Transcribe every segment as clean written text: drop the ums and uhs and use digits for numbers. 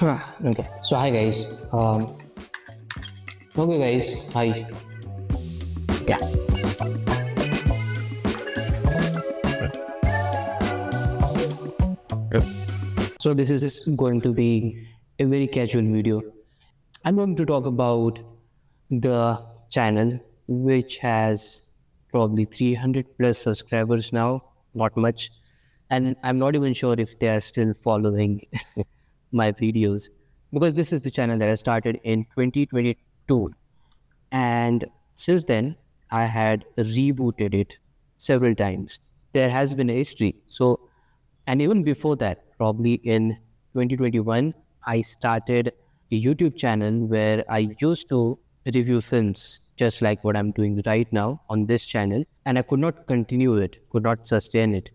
Okay. So hi guys. Okay guys. Hi. Yeah. So this is going to be a very casual video. I'm going to talk about the channel which has probably 300 plus subscribers now. Not much, and I'm not even sure if they are still following my videos because this is the channel that I started in 2022. And since then, I had rebooted it several times. There has been a history. So, and even before that, probably in 2021, I started a YouTube channel where I used to review films, just like what I'm doing right now on this channel. And I could not continue it, could not sustain it.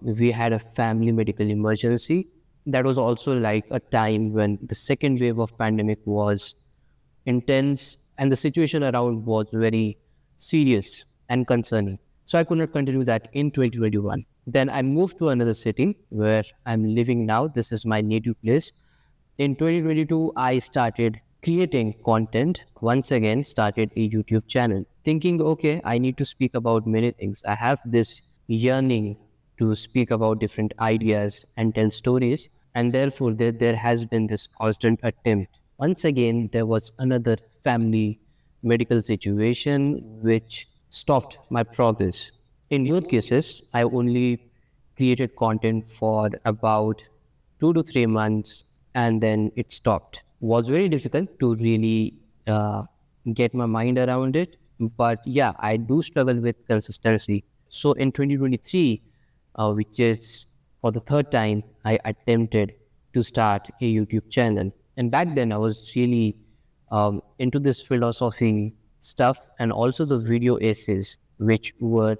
We had a family medical emergency. That was also like a time when the second wave of pandemic was intense, and the situation around was very serious and concerning. So I could not continue that in 2021. Then I moved to another city where I'm living now. This is my native place. In 2022, I started creating content. Once again, started a YouTube channel, thinking, okay, I need to speak about many things. I have this yearning to speak about different ideas and tell stories. And therefore, there has been this constant attempt. Once again, there was another family medical situation which stopped my progress. In both cases, I only created content for about 2 to 3 months and then it stopped. Was very difficult to really get my mind around it, but yeah, I do struggle with consistency. So in 2023, which is for the third time, I attempted to start a YouTube channel. And back then, I was really into this philosophy stuff and also the video essays, which were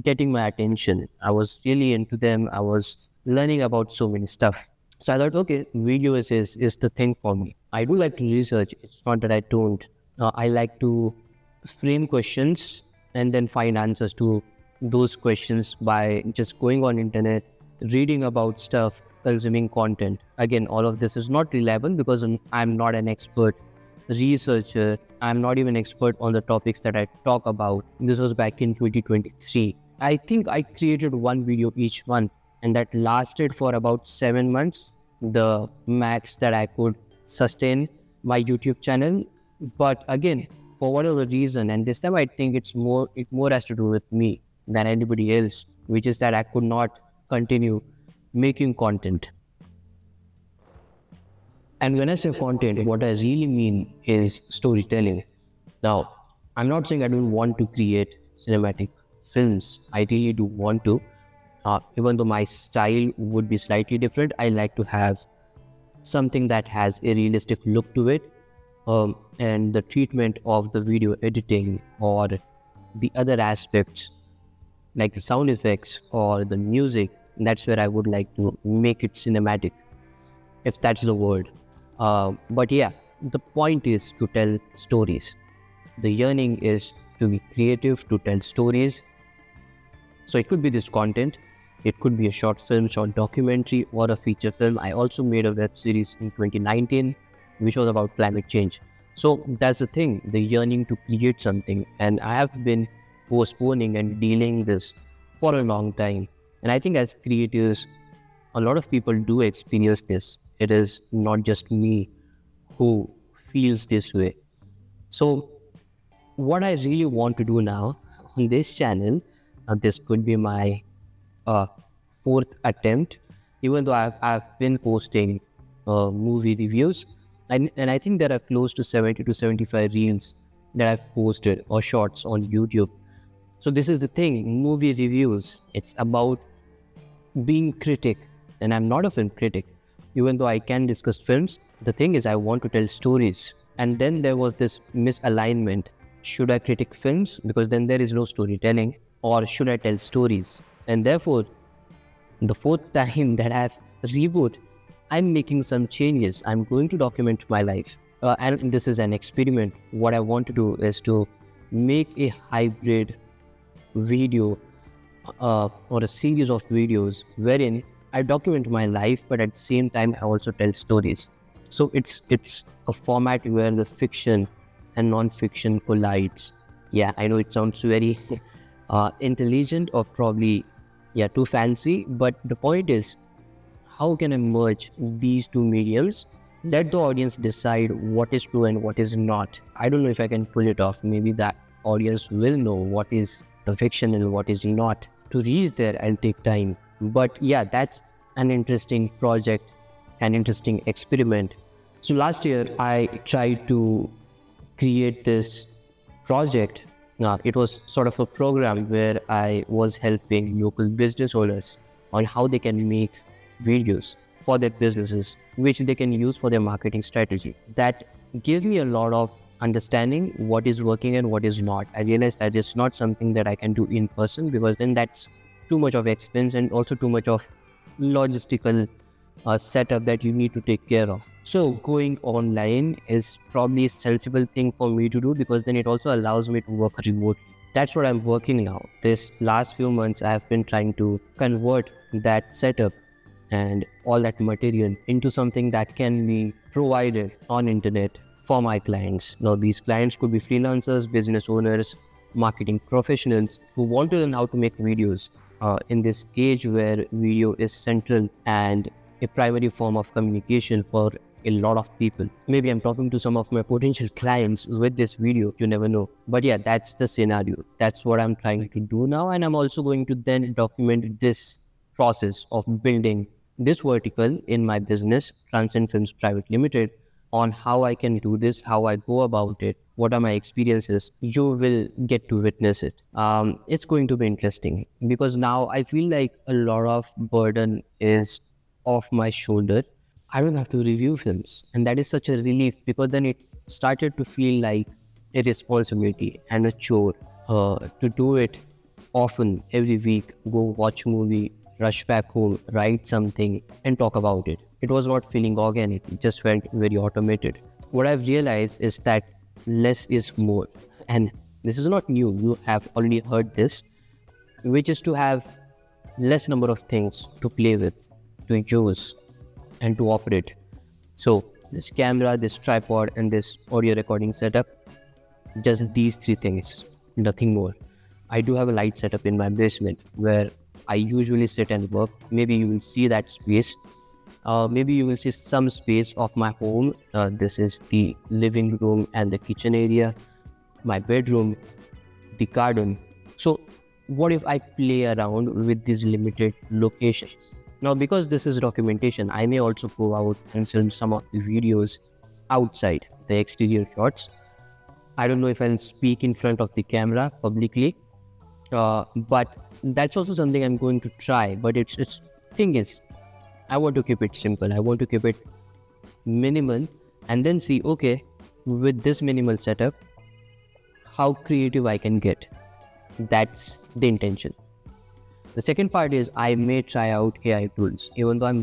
getting my attention. I was really into them. I was learning about so many stuff. So I thought, okay, video is the thing for me. I do like to research. It's not that I don't. I like to frame questions and then find answers to those questions by just going on internet, reading about stuff, consuming content. Again, all of this is not reliable because I'm not an expert researcher. I'm not even expert on the topics that I talk about. This was back in 2023. I think I created one video each month and that lasted for about 7 months, the max that I could sustain my YouTube channel. But again, for whatever reason, and this time I think it more has to do with me than anybody else, which is that I could not continue making content. And when I say content, what I really mean is storytelling. Now, I'm not saying I don't want to create cinematic films. I really do want to. Even though my style would be slightly different, I like to have something that has a realistic look to it. And the treatment of the video editing or the other aspects like the sound effects or the music, that's where I would like to make it cinematic, if that's the word. But yeah, the point is to tell stories. The yearning is to be creative, to tell stories. So it could be this content, it could be a short film, short documentary, or a feature film. I also made a web series in 2019, which was about climate change. So that's the thing, the yearning to create something. And I have been postponing and dealing this for a long time. And I think as creators, a lot of people do experience this. It is not just me who feels this way. So what I really want to do now on this channel, this could be my fourth attempt, even though I've been posting movie reviews, and I think there are close to 70 to 75 reels that I've posted or shorts on YouTube. So this is the thing, movie reviews, it's about being critic, and I'm not a film critic. Even though I can discuss films, the thing is I want to tell stories. And then there was this misalignment. Should I critique films? Because then there is no storytelling. Or should I tell stories? And therefore, the fourth time that I've reboot, I'm making some changes. I'm going to document my life. And this is an experiment. What I want to do is to make a hybrid video or a series of videos wherein I document my life, but at the same time, I also tell stories. So it's a format where the fiction and non-fiction collides. Yeah, I know it sounds very intelligent or probably too fancy, but the point is, how can I merge these two mediums? Let the audience decide what is true and what is not. I don't know if I can pull it off. Maybe that audience will know what is the fiction and what is not. To reach there, I'll take time. But yeah, that's an interesting project, an interesting experiment. So last year, I tried to create this project. It was sort of a program where I was helping local business owners on how they can make videos for their businesses, which they can use for their marketing strategy. That gave me a lot of understanding what is working and what is not. I realized that it's not something that I can do in person, because then that's too much of expense and also too much of logistical setup that you need to take care of. So going online is probably a sensible thing for me to do, because then it also allows me to work remotely. That's what I'm working now. This last few months, I have been trying to convert that setup and all that material into something that can be provided on internet for my clients. Now, these clients could be freelancers, business owners, marketing professionals who want to learn how to make videos in this age where video is central and a primary form of communication for a lot of people. Maybe I'm talking to some of my potential clients with this video, you never know. But yeah, that's the scenario. That's what I'm trying to do now. And I'm also going to then document this process of building this vertical in my business, Transcend Films Private Limited, on how I can do this, how I go about it, what are my experiences. You will get to witness it. It's going to be interesting, because now I feel like a lot of burden is off my shoulder. I don't have to review films, and that is such a relief, because then it started to feel like a responsibility and a chore to do it often, every week, go watch a movie, rush back home, write something and talk about it. It was not feeling organic, it just felt very automated. What I've realized is that less is more. And this is not new, you have already heard this, which is to have less number of things to play with, to use and to operate. So this camera, this tripod and this audio recording setup, just these three things, nothing more. I do have a light setup in my basement where I usually sit and work. Maybe you will see that space. Maybe you will see some space of my home. This is the living room and the kitchen area, my bedroom, the garden. So what if I play around with these limited locations? Now, because this is documentation, I may also go out and film some of the videos outside, the exterior shots. I don't know if I'll speak in front of the camera publicly, but that's also something I'm going to try. But it's thing is, I want to keep it simple. I want to keep it minimal, and then see, okay, with this minimal setup, how creative I can get. That's the intention. The second part is I may try out AI tools, even though I'm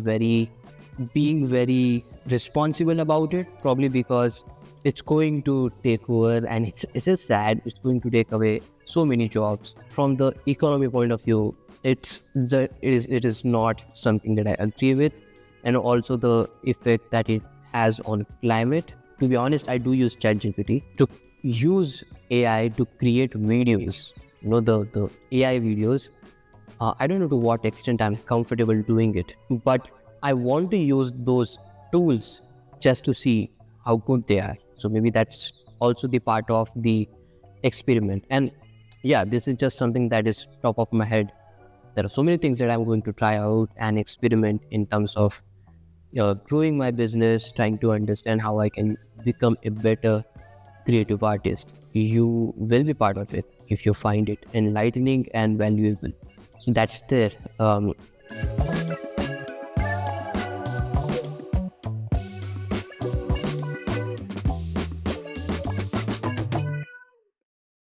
being very responsible about it, probably because it's going to take over, and it's just sad. It's going to take away so many jobs. From the economy point of view, it is not something that I agree with, and also the effect that it has on climate. To be honest, I do use ChatGPT to use AI to create videos. You know, the AI videos. I don't know to what extent I'm comfortable doing it, but I want to use those tools just to see how good they are. So maybe that's also the part of the experiment. And yeah, this is just something that is top of my head. There are so many things that I'm going to try out and experiment in terms of growing my business, trying to understand how I can become a better creative artist. You will be part of it if you find it enlightening and valuable. So that's there.